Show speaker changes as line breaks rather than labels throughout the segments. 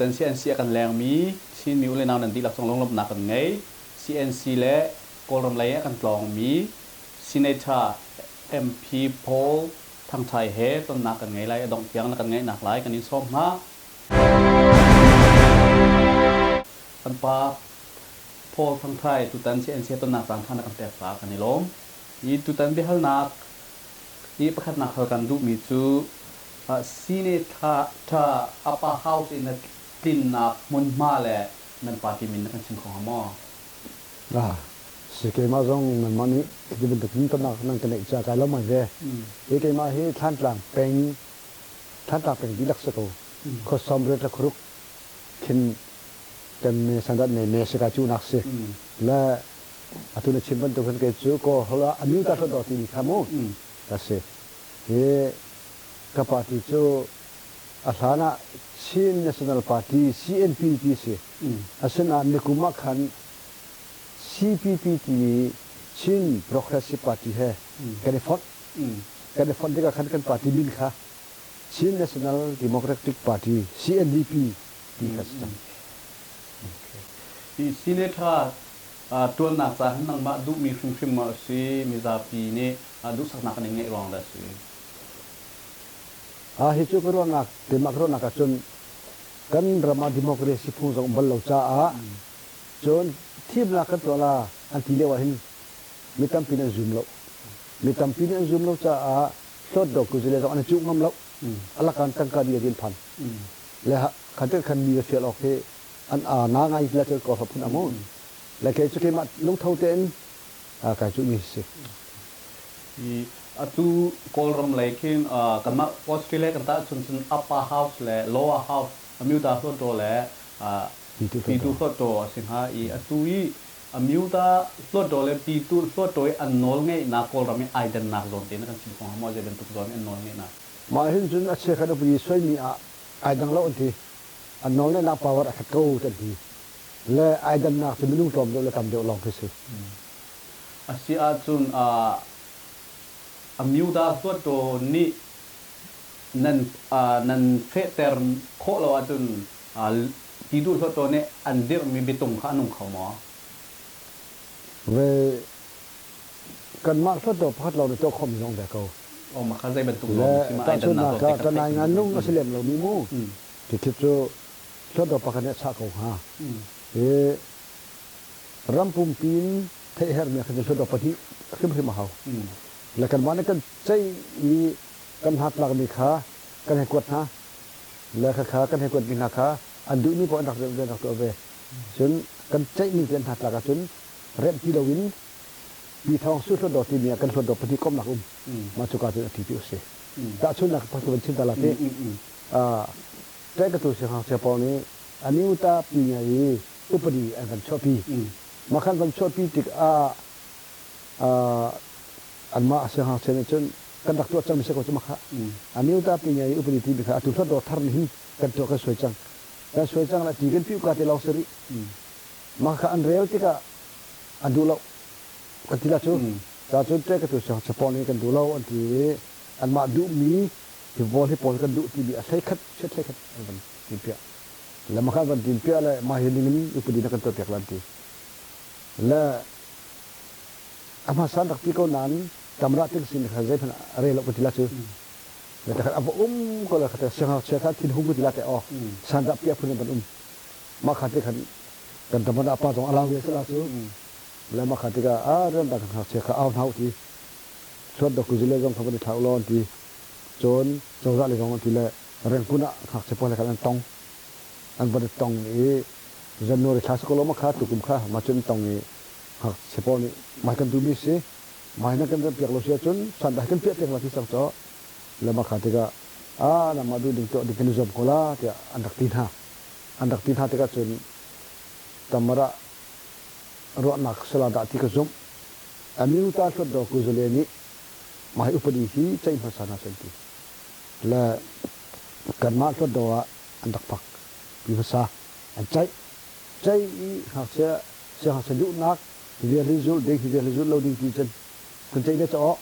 น CNC กันแรงมีชินมิวเลยนาวนันติหลักสองลงลบหนักกันไง CNC และกอลรำไรกันกลองมี Senator MP Paul ทางไทยเฮต้นหนักกันไงไรดองเพียงกันไงหนักหลายกันนี่ส้มนะกันปาโพลทางไทยตุตัน CNC ต้นหนักต่างท่านกันแตกต่างกันนี่ล้มยีตุตันเบลนักยีประคัดนักกันดูมีจูSenator Upper House in the tin mun ma le nan party min kan sim khong mo
se ke ma jong nan mani di bin tin tan nan kan cha ka lo ma ve e ke ma he than tlang peng di lak sa ko kho som re ta khruk khin kan me sandat ne se ka chu nak se la atuna chimban to kan ke chu ko hola anu ta do ti khamo ta se he ka party chu asana Chin National Party CNPP se asana nikuma khan CPP Chin Progressive Party hai California ka khan kan party min kha Chin National Democratic Party CNDP ti kastam
i Senator ตัวนักสาหันนังมาดูมีฟิมมาสิมีซาปีนี่ดูสักนักนึงไงรองได้สิ
hicu corona democrat ka chun kan drama democracy phu jong bal lo cha a chon thim la ka tola anti le wa hin mitam pin zoom lo cha a sot do ku jile an chu ngam lo ala kan tang ka dia din phan le khan te khan mi fe lo ke an na ngai la che ko phun amo le ke chu ke ma lung thau ten ka chu ni se
atu kolram laikin kama Australia kan ta chun upper house le lower house amiuta so to le pitu so to sinha I atu I amiuta so to le pitu so to annol ngai na kolram ai dan nak zon tin kan singkong mo je ben tu zon annol ngai na
ma hin chun a che khada bi soi mi ai dang lo ti annol le na power a khat ko ta ti le ai dan nak se minung tom le kam de long ke se
asia chun amiuda so to ni nan fe ter kho lo atun pidu so to ne andir mi bitung kha nung khaw mo
ve kan ma so to phat lo to khom jong da ko
o ma kha zai ben tung lo
si ma ai dan na ka kan ai ngan nung aslem lo mi mu ti khit so to pa kan cha ko ha e rampum pin the her me kha so to pati khim ma haw la kan man kan chai mi kan hat lag mi kha kan he kwat ha la kha kan he kwat mi na kha an du ni ko dak to ve chun kan chai mi kan hat lag chun rem ti lo win mi thong su so do ti mi kan so do pati kom nak ma chu ka ti pi se ta chun nak pa chu chin ta la te tai ka tu se ha se po ni ani uta pi nya yi upadi an kan chopi ma kan ban chopi tik an ma se ha chen chen kan dak tu chang mi se ko chuma kha aniu ta pi nyai upri ti bi kha tu thot do thar ni kan to ka soi chang la ti kan pi ka te law seri ma kha an real ti ka adu law ka ti la chu ta chu te ka tu se pon ni kan du law an ti an ma du mi ti vol hi pol kan du ti bi a sai khat ban ti pia la ma kha ban ti pia la ma hi ni upri na kan to pek lan ti la ama san dak pi ko nan kamra tik sin khazai phan are lo putila chu la ta ab ko la khata sha kha tin hu putila te o san dak pi phun ban ma khate khan kan ta mana apa jong alaw ye sala chu la ma khate ka ran da kha che kha aw nau ti chot da ku jile jong kha ban thau lon ti chon ra le jong ti le ren kuna kha che pole khan tong an ban tong ni january class ko lo ma kha tu kum kha ma chun tong ni ha se po ni mai kan tu mi se mai na kan piak lo sia chun san da kan piak la ti sang cho le ma kha te ga na ma du ding to di kan job kola ti andak tin ha te ka chun tamara ro nak sala da ti ka zum ami uta so do ku zule ni mai upadi hi chai ma sana senti la kan ma so do andak pak pi sa an chai ha se du nak dia result lo ding ti chen kan chai le cho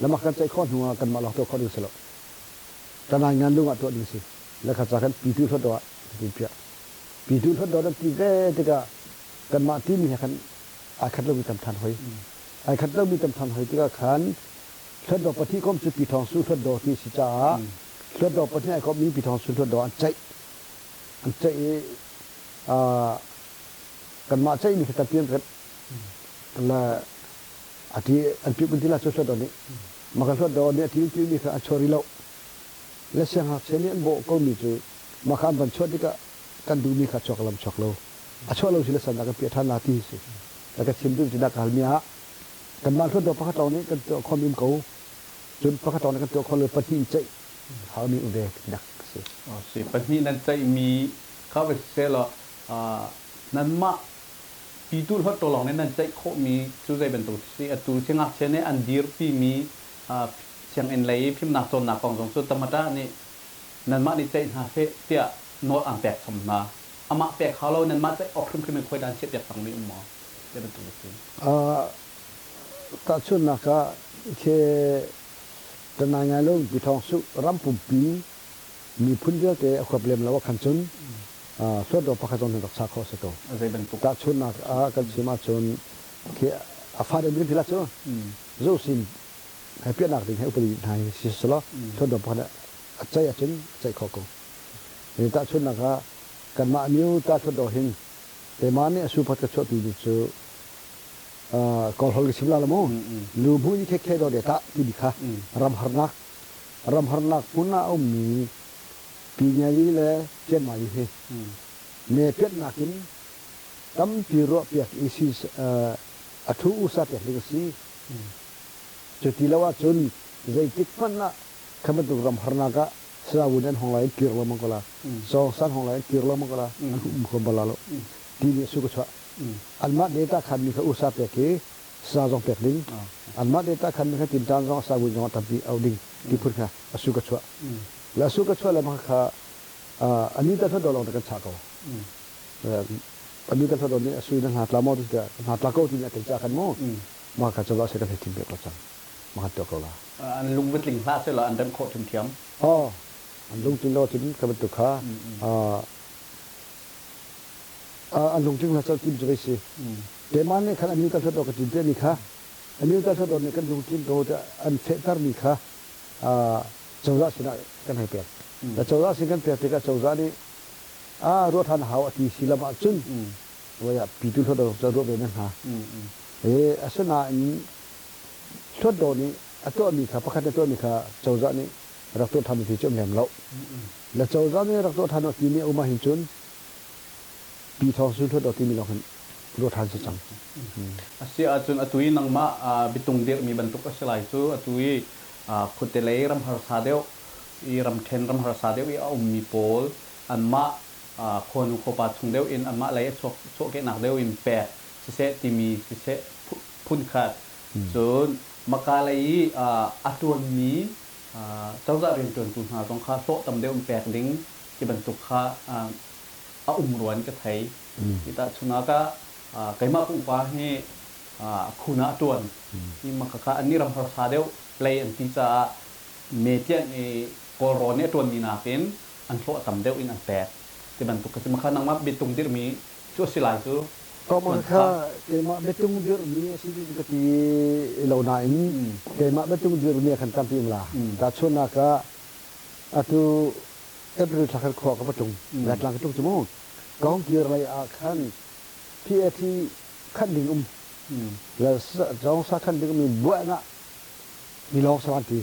la ma kan chai khon huwa kan ma lo to khon selo ta na ngan lu ma to ding si la kha cha kan pi tu so do ti pia ปีดูทดดอนตีได้ติกะกันมาที่มีคันอาคัดเรามีตำทันหอยอาคัดเรามีตำทันหอยติกะขันทดดอปฏิคมสุปีทองสุทดดอที่สิจ้าทดดอปฏิไอ้ก็มีปีทองสุทดดออันใจกันมาใจมีคันเปลี่ยนกันละอาทิอันพิบุญที่ละสุทดอนี้มาคันทดดอเนี่ยที่มีคันอัชริโลและเสียงหักเสียงเนี่ยโบก็มีจุมาคันบัญชดติกะกันดูมีคันชอกลำชอกโลอัชวโลสิเลสันนักเปียทันนาทีสิแล้วก็ชิมดูจินดาการมีฮะกันมาทดดอพระตอนนี้กันตัวความมีเขาจนพระตอนนี้กันตัวคนเลยปฏิใจเขามีอุเดกดักสิ
อ๋อสิปฏินั้นใจมีเข้าไปเสร็จแล้วนั้นมาปีตูทดตัวหลองนั้นใจโคมีจูใจเป็นตัวสิตัวเชียงอักเชนอันดีร์ปีมีเชียงเอ็นไลพิมพ์นักโซนนักกองสงสุดธรรมดานี่นั้นมาในใจหาเฟเตียโนอังแตกสมนาอามาแปลกเขาเรานั้นมาใจออกขึ้นค่อยดันเช็ดจากฝั่งมีหมอได้เป็นตัวสิ
ตาชุนนะก็เคตนายงานลงปีทองสุรำปุ่มปีมีพุ่นเยอะแต่ขวบเล่มแล้วว่าคันชุนสวดดอกพระจนดอกสาขอสตอ
ได้เป็นตัว
ตาชุนนะกันสิมาชนเคอาฟาเดบินพิลาชโซซินให้เปียนักถึงให้อุปนิสัยสิสละสวดดอกพระใจจนใจขอกนี่ตาชุนนะก็กันมามิวตาสวดดอกหินแต่มาเนี่ยสุภัตชติดิจูกอลฮอลกิสิบลาละโมลูบุยเคดอเดตาติบิคะรำหนักปุณาอุมีปีญาลีเลเจมายีเฮเมเปียนักินตัมปีโรเปียกอิซิอัทุอุสาเปียกลิกซีจุดที่ละว่าจนใจติดฟันนะขมันตุรำหนักะสาวนันห้องไหลกิรละมังกลาสองสันห้องไหลกิรละมังกลามุขบาลาโลทีนี้สุขชวอันมาเดต้าคันมีเขาอุตสาห์เปกสาจงเปกลิงอันมาเดต้าคันมีเขาตินจานจงสาวุจงตับดีเอาดิงที่พูดค่ะสุขชัวแล้วสุขชัวแล้วมันค่ะอันนี้แต่ถ้าโดนเราจะกันฉากเอาอันนี้แต่ถ้าโดนนี่สุนันหาตลามอที่จะหาตลาโกที่เนี่ยถึงจะกันมั้งมาค่ะจะว่าเสร็จแล้วทีมเปกเราจังมาตัวเขาละ
อันลุงเป็นลิงพลาดเสร็จแล้วอันเดินโคถึงเทียม
อ๋ออันลุงจึงเราถึงกับตัวขาอันลงจึงเราจะกินจะไปสิแต่มันเนี่ยขณะนี้ก็จะดอกกระถิ่นเตี้ยนี่ค่ะอันนี้ก็จะดอกเนี่ยกันลงจึงเราจะอันเฟตร์นี่ค่ะเจ้าราสินะกันให้เปรียบแต่เจ้าราสิกันเปรียบแต่ก็เจ้ารานี่รถทันหาวที่ศิลปะจุนว่าปีตุเขาดอกจะรถเป็นนั่นฮะอาสนะนี้ชดโดนี่ตัวมีค่ะประคันตัวมีค่ะเจ้ารานี่รักตัวทันที่จุ่มแหลมเราและเจ้ารานี่รักตัวทันที่นี่อุมาหินจุนปีทองสุนทรดอกที่มีเราคันรถทันสิจัง
เสียจนอตุยนังมาบิตุงเดียมีบรรทุกสลายซูอตุยคุเตเลรัมหาสาเดียวอีรัมเทนรัมหาสาเดียวอีอุมมีโพลอันมาคนโคปาทุงเดียวอินอันมาเลยโชเกนักเดียวอินแปดสิเซติมีสิเซพุ่นขาดจนมากาเลยอตุนมีเจ้าจะเรียนจนตุนหาตรงค่าโซตำเดียวอินแปดลิงที่บรรทุกค่ารวนก็ไทยkita sunaka kaima pung pa he khuna tuan ni makaka ani ram har sadeu play anti cha metian e korone tuan ni na ken an tho tam deu in an pe ti ban tu ka ma khanang ma bitung dir mi chu silai chu
ก็มันค่ะเกมาเบตุงเดือดมีสิ่งที่ที่เราหน้าอินเกมาเบตุงเดือดมีขันตัมพิมลาแต่ชนนักอะตุเอฟริทักขอกับตุงและหลังตุงจมูกกองเกียร์อะไรอาคันที่ขั้นดิ่งแล้วจองสักขั้นดิ่งมีบัวนะมีลองสวัสดี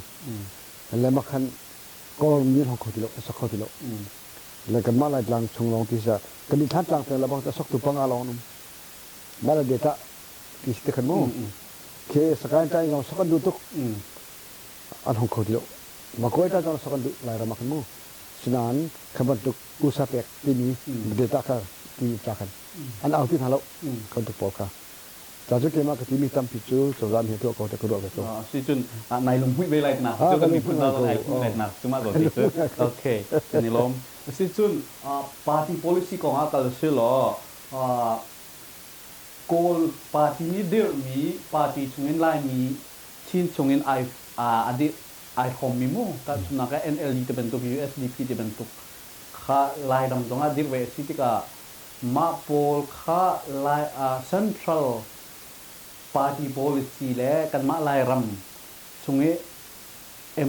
แล้วมาขั้นก็มีห้องเขาที่โลสักเขาที่โลแล้วกันมาหลายหลังชงลองที่จะกันดิทันหลังแต่ละบางจะสักตุปังอาลองนุ่มมาแล้วเดต้าที่สเตคันโม่เคสกายใจเราสักกันดูตุกอันห้องเขาที่โลมาคุยกันเราสักกันดูหลายรามาคันโม่สนานขบันตุกุศลเปกที่นี้เดต้าค่ะที่จากกันอันเอาที่ทางเราคนตุกปอกค่ะจากจุดเกี่ยมากที่มีตั้มพิจูสำหรับเหตุตัวเขาจะกระโดดไปตัว
สิจุนในลงหุ้ยไปไรนะจุดก็มีพูดเราอะไรนะจุดมาตัวที่โอเคนี่ลมสิจุนปาร์ตี้ policy ของอาการเชื่อหรอgoal ปาร์ตี้นี้เดียวมีปาร์ตี้ชงเงินไล่มีชิ้นชงเงินไอดีไอคอมมีมั้งแต่สุนัข NLD จะเป็นตัว USDP จะเป็นตัวค่าไล่ดำตรงนั้นดีเวสิที่ก็ มาโปลค่าลายCentral Party Policy และกันมาลายรำช่วงนี้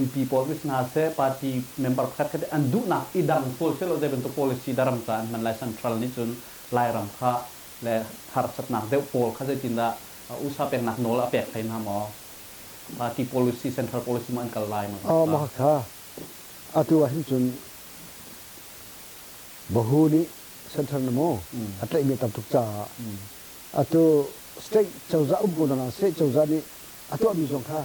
MP Policy นาเซ Party Member คัดคัดอันดุนักอีดังโพลเซลได้เป็นตัว Policy ดารำกันมันลาย Central นี่จนลายรำค่าและหาสัตนักเดวโพลค่าจะจินดาอุตสาหเป็นนักโนลเปียกไทยนะหมอ Party Policy Central Policy มันกันลายมัน
มาค่ะตัวหินจนบ่ฮู้นี่ Central นะโมอัตมีตำตุกจ่าตัว State เจ้าจะบุญนะ State เจ้าจะนี่ตัวมีสองค่ะ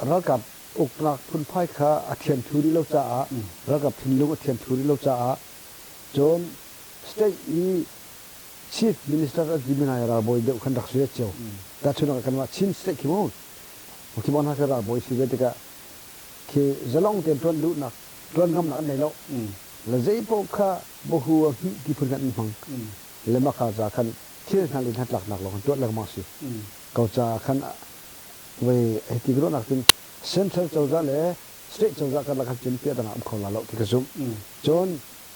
รักกับอกนักพุนไพ่ค่ะอาเทียนทูริโลจ่ารักกับพินลุงอาเทียนทูริโลจ่าจน State นี้ Chief Minister ดิมินายราบอยเดคันดักเสียเจ้าแต่ชุนกันว่าชิน State คิมอนคิมอนฮักราบอยสิเวติกะคือจะลองเต็มต้นดูนักต้นกำนักในโลกและใจพวกข้าบ่ฮู้ว่าที่พุ่นกันฟังและมาข้าจะคันเชื่อทางลินหัดหลักหนักลงตัวหลักมาสิเขาจะคันเว้ที่กรนักถึงเซ็นทรัลเจ้าจะเลยสเตทเจ้าจะกันละคันจนเปียตนะอับเขาละแล้วที่กระซุมจน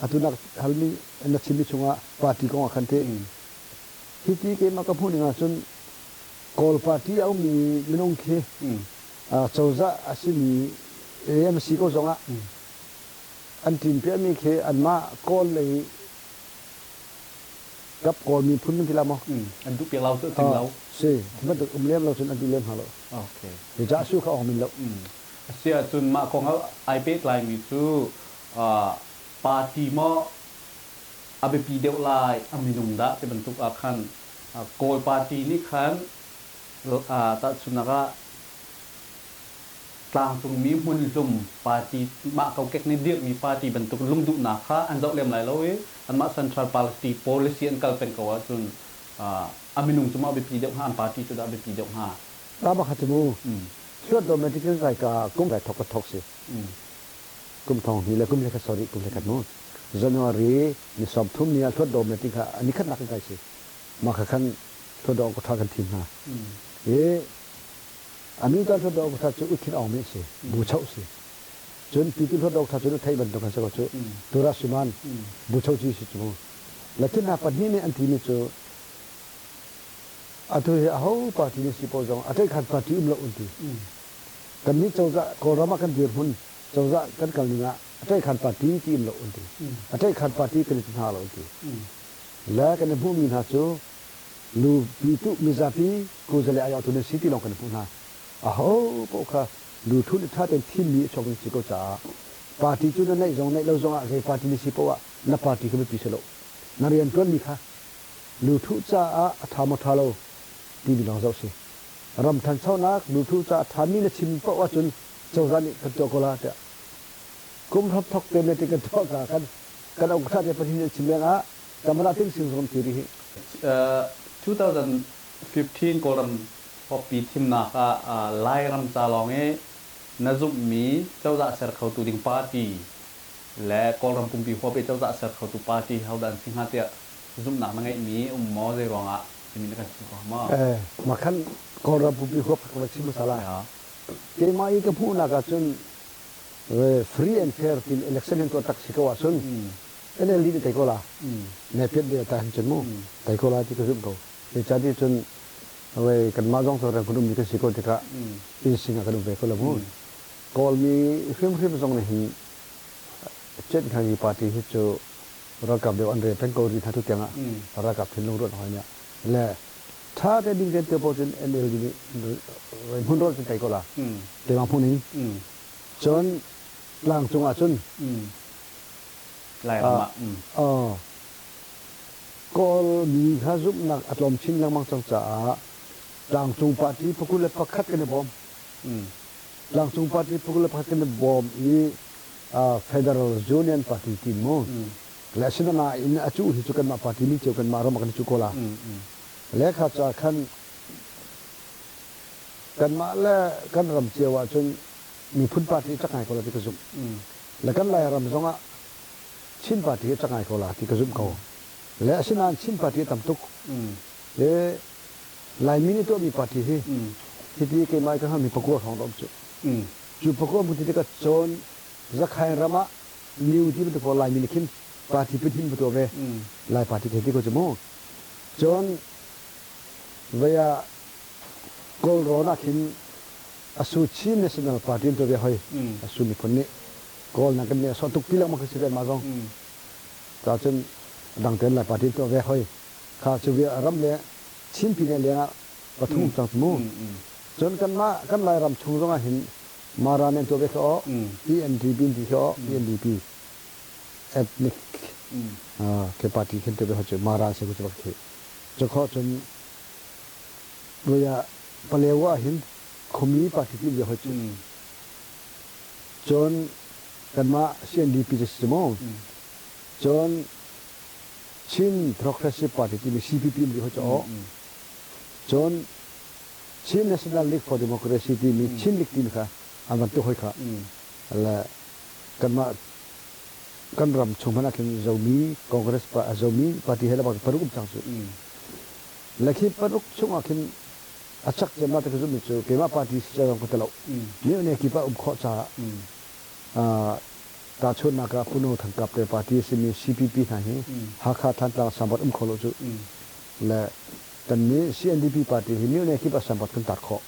อตุนักฮัลมีนักชิมิชงว่าปาร์ตี้ของคันเทที่เกมากับพูดงานจนกอลปาร์ตี้เอามีมินงเคเจ้าจะอาศัยมีAMC ก็ส่งอ่ะอันที่เปียมีเคอันมากอลเลยกับกอลมีพุ่นที่ละมั้ง
อันทุกเปียเราตัวถึงเรา
ใช่มันต้องเลี้ยงเราจนอันที่เลี้ยงหาเรา
โอเค
เดี๋ยวจะสู้เขาออกมินแล้ว
เสียจนมาของเขาไอเปดไลน์มีจูปาร์ตี้มออาเบปีเดลไลน์อามินุงดะเป็นบรรทุกอาคันโกลปาร์ตี้นี่คันตัดสุนักกลางตรงมีหุ่นลุ่มปาร์ตี้มาเขาเก็กในเดียกมีปาร์ตี้บรรทุกลุ่มดุหนาค่ะอันดอกเลี่ยมไหลแล้วอันมา Central Party Policy อันกัลเป็นกว่าจนอามินุงจะมาเบปีเดลห้าปาร์ตี้จะได้เบปีเดลห้า
ตาบักฮัตมูช่วยตัวเมดิคอลไกกากุ้มไรทอกทอกสิกุ้มทองนี่แหละกุ้มเล็กสอรี่กุ้มเล็กนู้นJanuary นี่สอบทุ่มนี่ช่วยตัวเมดิคอันนี้ขันนักไกสิมาขันช่วยตัวก็ทากันทีมฮะอันนี้ตอนช่วยตัวก็ทาจะอุทิศออกไม่สิบูชาสิจนปีที่ช่วยตัวทาจะไทยบรรทุกกันสักจุดตัวราชิมันบูชาจีสิจุดแล้วที่นับปัจจุบันนี้อันที่นี่จุดอันที่เขาปาร์ตี้นี่สิพอจงอันที่ขันปาร์ตี้อุ้มละอุ่นทีกันนี้เจ้าจะกอรามากันเดือดหุ่นเจ้าจะกันกันนี่นะอันที่ขันปาร์ตี้ที่อุ้มละอุ่นทีอันที่ขันปาร์ตี้กันที่หาละอุ่นทีแล้วกันในภูมินาจูลูปีตุมิซาฟีกูจะเลยอายุตัวนี้สิที่ลงกันพูดนะพวกเขาลูทุนท่าเป็นทีมนี้ชงสิก็จะปาร์ตี้จุดนั้นในเราจงอะไรปาร์ตี้นี่สิเพราะว่านับปาร์ตี้ก็ไม่พิเศษหรอกนักเรียนตัวนี้ค่ะลูทุจะทำมาทาโลที่มีน้องเจ้าสิรำทันเช้านักลูทุจะทำนี่นะชิมเพราะว่าจนเจ้าสันนี่กันตัวโกลาเตะกุมทับทอกเต็มเลยที่กันตัวกันเอาข้าจะไปที่ชิมเลยนะแต่มาถึงสิ่งสมทีรี
2015โกรันพอปีทิมนาคไล่รำจาลองนจุมีเจ้าจะเสร์เขาตัวดิ่งปาร์ตี้และโกรันปุ่มปีหัวไปเจ้าจะเสร์เขาตัวปาร์ตี้เขาดันสิงหาเตะจุมหนักนั่งไงมีมอเจรองจะมีนักการศึกษา
มาขันโกรันปุ่มปีหัวพักมาชิมสลายเกี่ยมาอีกพูดนักจนfree and fair ที่ election ตัวตักสิกว่าสุนอันนี้ลีดไทยโกลาในเพียรเดียร์ตาหันจนมู่ไทยโกลาที่กระสุนเขาในชาติจนเอาไว้กันมาจ้องตัวเรื่องคนมีกันสิโกติกะอินสิงห์กันดูไปคนละมู่กอลมีฟิล์มส่งในหินเจ็ดครั้งที่ปาร์ตี้ที่จะรักกับเดี๋ยวอันเดอร์เป็นกอริทัตุเตียงอ่ะรักกับพินลงรถหอยเนี่ยและถ้าได้ดิ้งเดินเตะบอลจนเอ็นเอลดีหุ่นรถเป็นไทยโกลาแต่บางพวกนี้จนหลังจงอาจน
ไล่มา
ก็มีข้าซุปนักอัตลมชินลังมังสังจ่าหลังจงปาร์ตี้พวกคุณเลยพักคัดกันในบอมหลังจงปาร์ตี้พวกคุณเลยพักกันในบอมอีFederal Union Party ทีมมั้งและฉะนั้นอินอาจูที่จุกันมาปาร์ตี้นี้จุกันมารวมกันจุกโลาและข้าจะขันกันมาและกันรำเจียวจนมีพุ่นปาร์ตี้จักไงก็เลยที่กระซุมและกันไล่รำจงอ่ะชินปาร์ตี้จักไงก็เลยที่กระซุมเขาและฉะนั้นชินปาร์ตี้ตำตุกและหลายมินิตัวมีปาร์ตี้ที่ที่เกี่ยมาก็ให้มีประกวดของรำจุประกวดมุทิที่ก็โจนจะใครรำนิวที่เป็นตัวหลายมินิคิม parti pitin betul ve lai parti ke ko jemo jon vaya kol rona kin asuchi national party to ve hoi asumi kon ni kol na kan ne so tuk pilak ma khasi ma jong ta chen dang ten lai party to ve hoi kha chu ve ram le chin pi ne le pathum chang mo jon kan lai ram chung jong a hin maranen to ve kho PNDP di kho PNDP ethnic ke party khin to be hoche mara se kuch bakhe jokho chun roya palewa hin khomi party ti be hoche jon kanma CNDP je simo jon chin progressive party ti CPP be hoche jon chin national league for democracy ti mi chin league ti kha aman to hoi kha ala kanma kan ram chumana kin zomi congress pa zomi party hela ba paruk chang su lakhi paruk chunga kin achak jama ta zu mi chu kema party se jang ko talo ni ne ki pa kho cha ta chun na ka puno thang kap te party se mi CPP na hi ha kha than ta sambat kholo chu la tan ni CNDP party hi ni ne ki pa sambat kan tar kho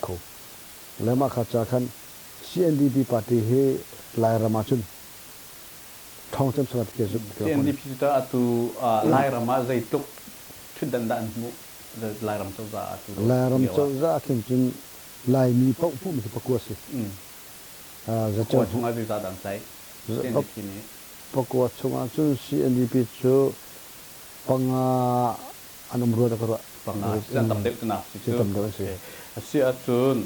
kho la ma kha cha khan CNDP party he lai rama chun thong cham salat ke zu
CNDP ta atu lai rama zai tuk thudan dan mu lai ram chau za atu
lai ram chau za kin chun lai mi pau pu mi pakwa se za chau
chunga bi za dan sai CNDP ni
pakwa chunga chun CNDP chu panga anum ro da karo
panga san tam deu na
si tam deu se
si atun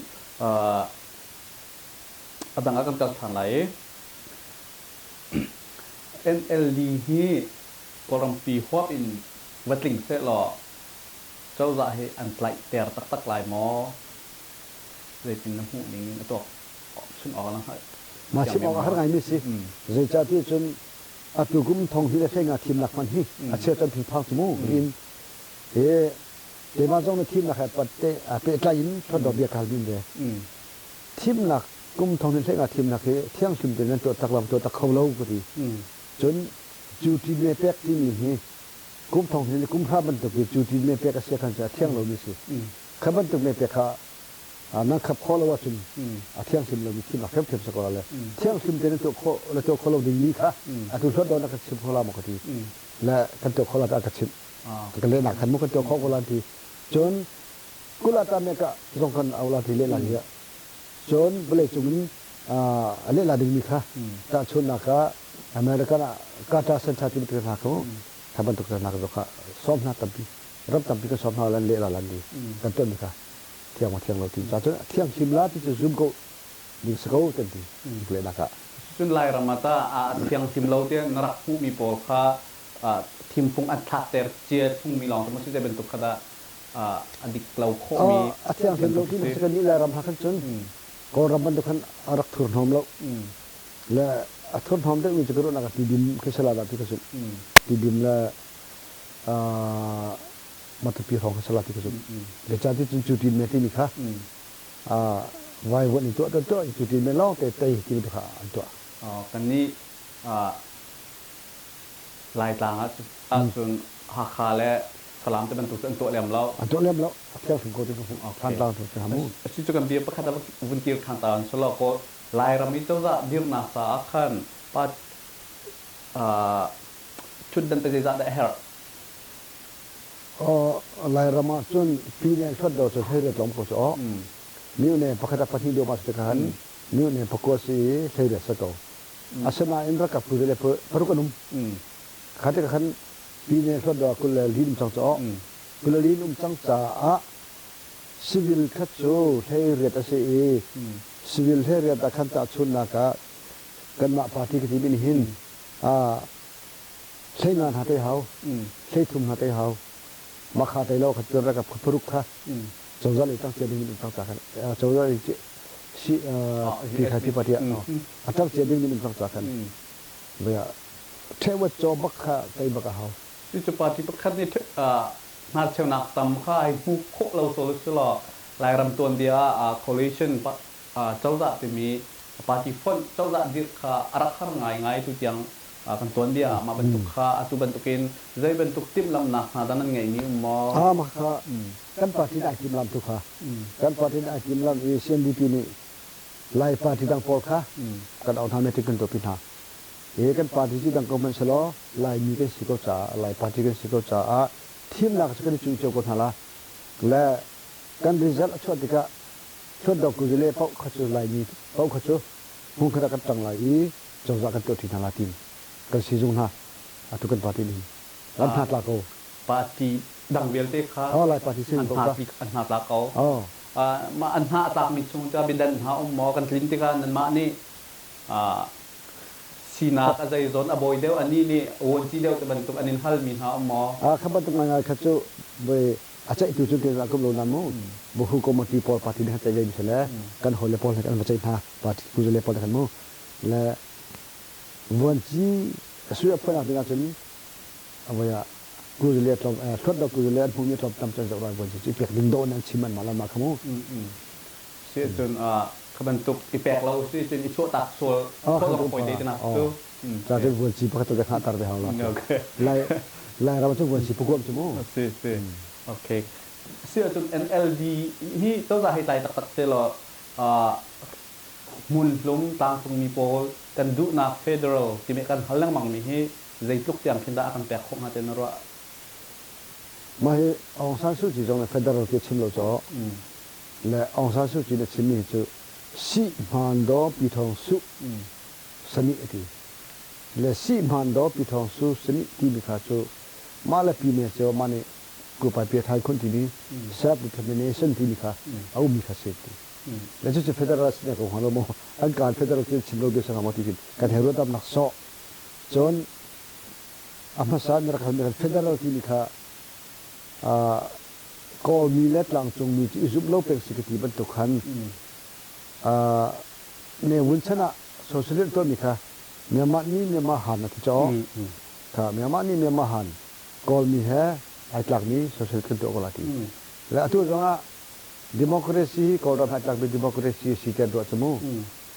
adang akan kal than lai NLD hi koram pi hop in watling se lo chau za he an plai ter tak tak lai mo le tin na hu ning to chun aw lang ha
ma si aw har ngai mi si zai cha ti chun atu gum thong hi le thenga thim lak man hi a che chan phi phang chu in e ma jong thim na khat pat te a pe tla in thod do bia kal bin de thim lak gum thong ni thenga thim lak he thiang sim de nan to tak lam to tak khau lo ko ti chun chu ti me pek ti ni hi kum thong ni kum ha ban to ki chu ti me pek ka se khan cha thiang lo ni si khaban to me pek kha na khap kho lo wa chun a thiang sim lo ni ki na khap thep sa ko la thiang sim de to kho la to kho lo ding ni kha a tu thod do na ka sim kho la ma ko ti la kan to kho la ta ka sim ka le na khan mu kan to kho ko la ti chun kula ta me ka jong kan aw la ti le la ya chun ble chung ni ale la ding ni kha ta chun na ka America na kata sensitive ke na ko thaban to na ko ka som na tampi ram tampi ka som na lan le la lan ni kan to ni ka thiang ma thiang lo ti cha thiang shimla ti zoom ko ni sko ten ti le na ka
chun lai ramata a thiang sim lo te narak pu mi pol kha thim phung an thak ter che phung mi long to ma si je ben to khada adik lau kho mi
a thiang sim lo ti ni se ni la ram ha kan chun ko ram ban to kan arak thur nom lo le a thon thom de mi chukro na ka tidim ke sala da ti ka su tidim la mat pi hong sala ti ka su le cha ti chu ti me ti ni kha vai won ni to chu ti me lo te te ti ni kha an to
kan ni lai tlang a chun ha kha le salam te ban tu an to lem lo
an to lem lo a tel fu ko ti fu than tlang to ha mu
si chu kan bi pa kha da vun kir khan ta an solo ko lai ram i to za dir na sa khan pa chud dan te za da her
lai rama chun pi ne thod do so thei re tlom ko so mi ne pakhata pathi do mas te khan mi ne pakwa si thei re sa ko asana indra ka pu le paru kanum khate khan pi ne thod do kul lim chang so kul lim chang cha a civil khat so thei re ta se civil thei re ta khan ta chun na ka kan ma party ki bin hin thei na ha te hau thei thum ha te hau ma kha te lo khat ra ka phuruk kha chawza le tang che ding ni tang ta khan chawza le si pi kha pi party atang che ding ni tang ta khan ya thei wa cho bak kha kai bak hau
si chu party pa khat ni na cheu nak tam kha ai hu kho lo so lo lai ram ton dia coalition chawza te mi party fon chawza dir kha arak har ngai tu tiang kan tuan dia ma bentuk kha atu bentukin zai bentuk tim lam nak na danan ngai ni mo
maka kan parti dak kim lam tu kha kan parti dak kim lam CNDP ni lai parti dang pol kha kan au thamne tikin to pin ha kan parti ji dang government selo lai mi ke siko cha lai parti ke siko cha a team nak sakani chu chu ko thala la kan result achot dika chot dok ku jele pau khachu lai mi pau khachu hung khara kan tang lai chawza kan to thi thala tim kan sijung ha atu kan parti ni lan tha tla ko
parti dang vel te kha
lai parti sin ko ka
an ha tla ko ma an ha tak mi chung cha bidan ha mo kan tlin te ka nan ma ni sina ka zai zon aboy deu ani ni on ti deu te bentuk anin hal min ha mo
khabat ngai khachu be acha itu chu ke akum lo namu bohu komati pol parti dah chai jai sele kan hole pol kan chai tha parti ku jele pol kan mo la won chi suya phana dina chen awaya ku jele top thot da ku jele phung ni top tam chen zau roi won chi pek ding do nan chiman mala ma khamo
se chun kabentuk ipek lau si chen iso tak sol ko lo poi de na tu
ta de won chi pa to ka tar de ha la lai ra chu won chi pukom chu mo
se okay se chun NLD hi to za hai tai tak se lo mun lum tang sung mi pol kan du na federal ti me kan halang mang mi hi zai tuk tiang khinda akan pek khong ha ten ro
ma he Aung San Suu Kyi jong federal ke chim lo cho le Aung San Suu Kyi de chim ni chu si man do pi thong su sani ati le si man do pi thong su sani ti mi kha chu ma la pi me cho ma ne ku pa pi thai khon ti ni self determination ti mi kha au mi kha se ti le chu federal ne ko halo mo an kan federal ke chim lo ge sa ma ti kan hero tam nak so chon ama sa mer kha mer federal ti mi kha ko mi let lang chung mi chi zup lo pek sikati ban to khan ne wun chana social to mi kha myanmar ni myanmar han na cho kha myanmar ni myanmar han kol mi hai ai tlak ni social kan to ko la ti la atu zonga democracy ko ra pha tlak bi democracy si ka do chmu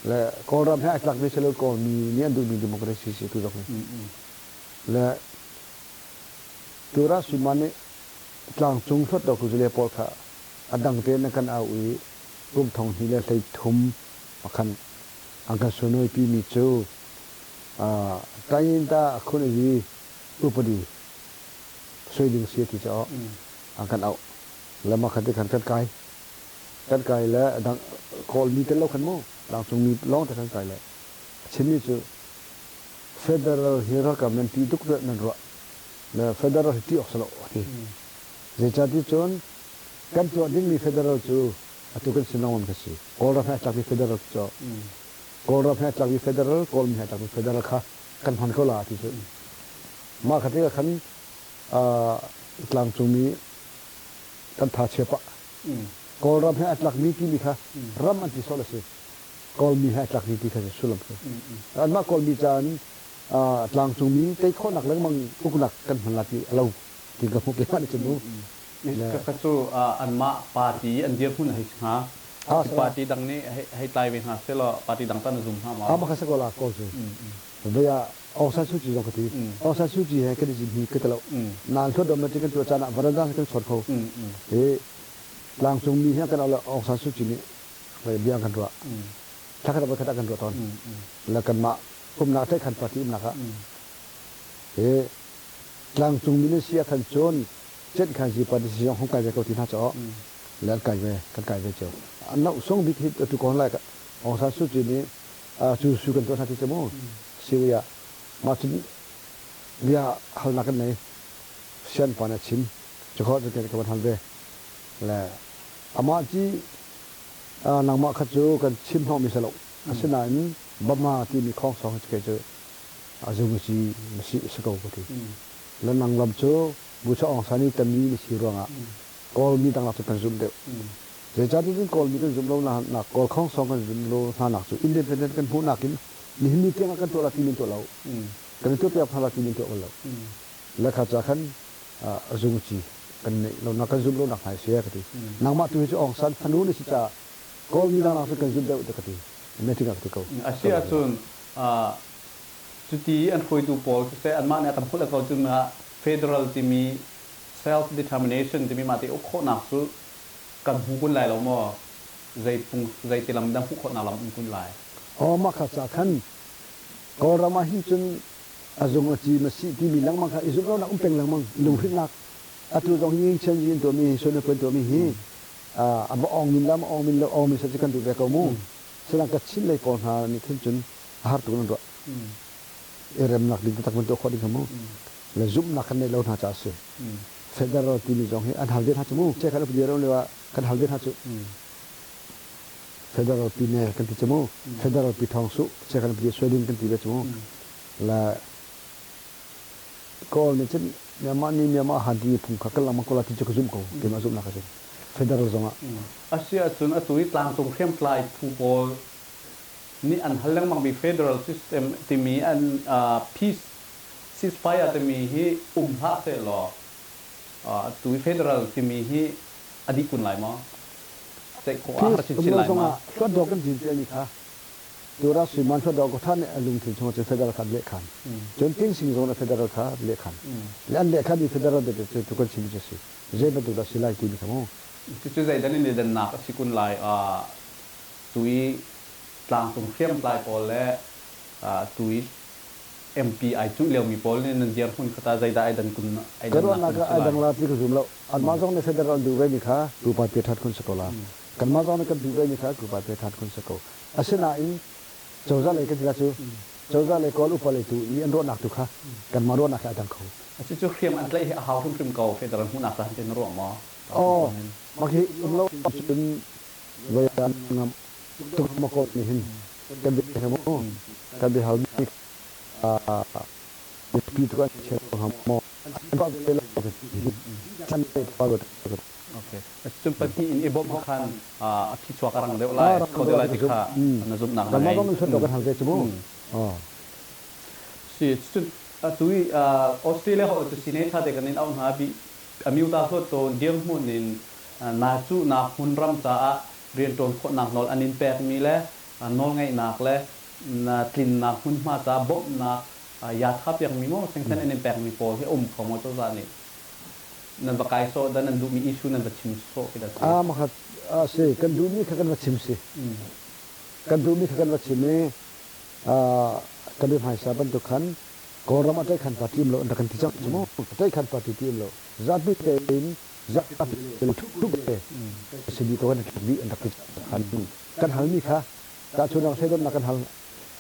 la ko ra pha tlak bi selo ko mi ni andu bi democracy si tu zo la tura simane tlang chung thot do ku jele pol kha adang te na kan au i kum thong hi le thai thum akhan angka sonoi pi mi chu tayin ta khun ri upadi soiding sia ti cho angkan au lama khate kan kai la dang kol mi te lo khan mo dang chung mi long ta kan kai la chimi chu federal hero government ti duk nan ro na federal ti oxlo ti je chati chon kan to ding mi federal chu atu kan sinawon ka si kol ra pha mi federal cho kol ra pha mi federal kol mi ha mi federal kha kan phan ko la ti chu ma khate ka khan tlang chung mi kan tha chepa kol ra pha tlak mi ki mi kha ram an ti so la se kol mi ha tlak mi ti kha sulam an ma kol mi chan tlang chung mi te kho nak lang mang uk nak kan man la ti alo ti ka phuk le pa ni chu
ka chu an ma party an dia phun hai ha party dang ni hai tai wen ha se lo party dang tan zum ha ma
ma kha se ko la ko chu be ya Aung San Suu Kyi jong ka ti Aung San Suu Kyi hai ka ji ni ka talo nan thot do ma ti kan tu cha na varanda kan sot kho lang chung mi ha kan ala Aung San Suu Kyi ni be biang kan ro ta ka ba ka ta kan ro ton la kan ma kum na te khan party na ka lang chung mi ni sia khan chon chen khan ji pa decision hong kai ko ti na cho la kai ve kan kai ve cho an no song bi hit tu kon la ka Aung San Suu Kyi ni su kan to sa ti mo siya ma chin bia hal na kan nei sian pa na chin chokho de ke ka han ve la ama ji nang ma kha chu kan chim ho mi salo asina in bama ti mi khong song ke chu azu ji si sako ko ti la nang lam chu bu cha ong sani tam ni si ro nga kol mi dang la chu kan zum de je cha ti kol mi kan zum lo na kol khong song kan zum lo na na chu independent kan hu na kin ni mi te kan to la ti min to lo kan to pe phala ti min to lo la kha cha khan azu ji kan nei lo na kan zum lo na khai sia ka ti nang ma tu chu ong san phanu ni si cha kol mi dang la chu kan zum de ka ti me ti ka ko
asia chun จุดที่อันคุยดูปอลเสอันมาเนี่ยกันพูดแล้วก็จุดมา federal ที่มี self determination ที่มีมาที่โอโคนักสุกันหูกุนหลายแล้วมั้งใจที่ลำดังหูคนนักลำกุนหลาย
มาขัดสักขันก็รามาหิจนอาจงจีมาสิที่มีหลังมังค่ะอิสุเราหนักเป็นหลังมังลุงขึ้นหนักอาตุจงยิงเช่นยินตัวมีส่วนเป็นตัวมีฮีอันว่าองมินลำองมินแล้วองมินสัจกันตัวเบกมูสลังกัดชิ้นเลยปอนหานี่ขึ้นจนหาตัวนั้นด้วยเริ่มหนักดิ้งตักมันตัวข้อดิ้งขมูแล้วจุ่มหนักกันในเราหน้าจ่าสิเฟเดอรัลที่มีจงฮีอันฮัลเดนฮัจมูเช็คกันไปเดียวเลยว่ากันฮัลเดนฮัจเฟเดอรัลปีเนี่ยกันที่จมูเฟเดอรัลปีทองสุเช็คกันไปเดียวสวีเดนกันที่เบจมูและก็เนี่ยเช่นเนี่ยมันนี่เนี่ยมาหันที่พุ่งขักกันละมันก็ละที่จะกระซุ่มเขาเกี่ยมาซุ่มนักกระซุ่มเฟเดอรัลจงอ่ะ
อาเซียส่วนอัตุยตางตรงเข้มปลายผู้บอลนี่อันฮัลลังมังมี federal system ที่มีอันpeace ceasefire ที่มีที่พระเสลอตุย federal ที่มีที่อดีกุนหลายมั้งแต่ขออาประชิดชินหลายมั้ง
ก็ดอกกันจริงๆนี่ค่ะตัวรัสมันชดดอกท่านเนี่ยลุงถึงชงจะ federal คันเละคันจนทิ้งสิ่งตรงนั้น federal คันเละคันแล้วเละคันที่ federal เด็ดๆทุกคนชิมจะสิเจ็บตัวรัสไลที่มีขโมย
ที่ใจดันนี่เดินหนักสิกุนหลายตุยตางตรงเข้มปลายปอลและตุย MPI จุเลียวมีปอลนี่นั่นเดียร์คนคตาใจได้ดันคุณ
ไอ้ดันนักไอ้ดังลาที่กระสุนแล้วอันมาจงใน federal ดูไว้มีค่ะรูปาเปียทัดคนสกอลากันมาจงในกันดูไว้มีค่ะรูปาเปียทัดคนสกออาศัยน่ะเจ้าจะเลยกันที่ละจูเจ้าจะเลยก็อุปเลยตุอีอันรอนักตุค่ะกันมารอนักไอ้ดังเขา
อาศัยจุเข้มอันใกล้หาวทุ่มเก่า federal หุ่นอักษรเป็นรวมมั้ง
บางทีเราเป็นเวลางามตุกมากดนี่เห็นกันเป็นขโมยกันเป็นหามีปีตัวเชื่อหามมอก็เป็นฉันเป็นปารุต
โอเคจนปัจจุบันอีบอมคันที่สวาการังเดวไลก็เดวไลติค่ะนั่นจุดหนัก
แต่มาต้องมีชุดดอกกันทางเจ้ามู่
สิจุดตุยออสเตรเลียเขาจะสิเนท่าเด็กกันนี่เอาหน้าบีมิวตาสุดโตเดียงหุ่นนินนาจูนาหุ่นรำจ้าเรียนตรงคนนักนอลอันนินแปกมีและนอลไงนักและนาทินนักหุ่นมาจ้าบกนักยาทับยังมีมั้งเส้นอันนินแปกมีโปที่ของมอเตอร์ไซค์นี่นั่นปากายโซดันนั่นดูมีอิชชูนั่นบัดชิมโซกิด
ามาขัดสิกันดูมีขันบัดชิมสิกันดูมีขันบัดชิมเนี่ยกันดูหายสาบันตุขันก็รามาได้ขันปฏิมโลอันกันที่จังสมมติได้ขันปฏิทิมโลจัดบิเตนจัดเป็นทุกเตสิ่งที่ตัวนั้นมีอันดับขันกันหันมีค่ะแต่ชนเราใช้ต้นนักกันหัน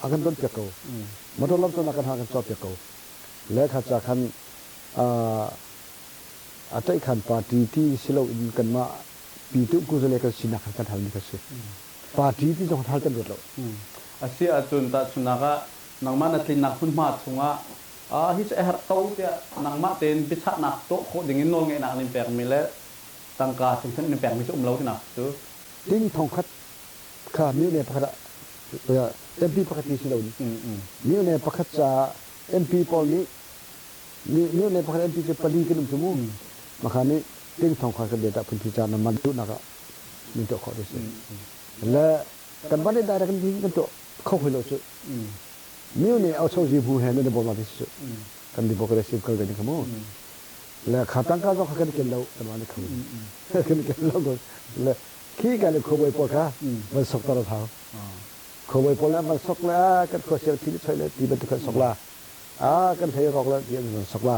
อากันต้นเปียกเก่ามาต้นลำต้นนักกันหันกันชอบเปียกเก่าและขัดจากขันอาศัยขันปฏิที่สิเราอินกันมาปีตุกุศลกันสินักกันหันมีกันสิปฏิที่ต้องทัลกันหมดแล้ว
อาเซียจนตัดสุนัขนังมานัดลินนักหุ่นมาสงะฮิตเอฮร์เต้าเตียนังมาเต็นพิชานักโตโคดิ่งนองเงนักนิมแปกมีและตั้งกาสิ่งที่นิมแปกมีชุ่มเล่าที่นักตัว
ดิ้งทองคัดข้ามีเนี่ยพักละเอ็มพีพักที่สิเรามีเนี่ยพักจะเอ็มพีพอลนี้มีเนี่ยพักเอ็มพีจะปลีกันสมุนมาขานี้ดิ้งทองคัดกันเด็ดพื้นที่จานมันดุนักมีตัวเขาด้วยสิและกันวันนี้ได้กันทิ้งกันตัวเข้าไปเลยสิมีเนี่ยเอาโซ่จีบูเห็นในบ่อมาที่สุดกันดีบอกเลยสิบกันกันขโมยแล้วขาตั้งก็เขากันเรากันวันนี้ขโมยกันเราก็แล้วขี้กันเลยขโมยปอค่ะมันสกตระเท้าขโมยปอแล้วมันสกแล้วกันก็เสียที่ใช้เลยที่เป็นตัวสกละกันใช้รอกแล้วที่มันสกละ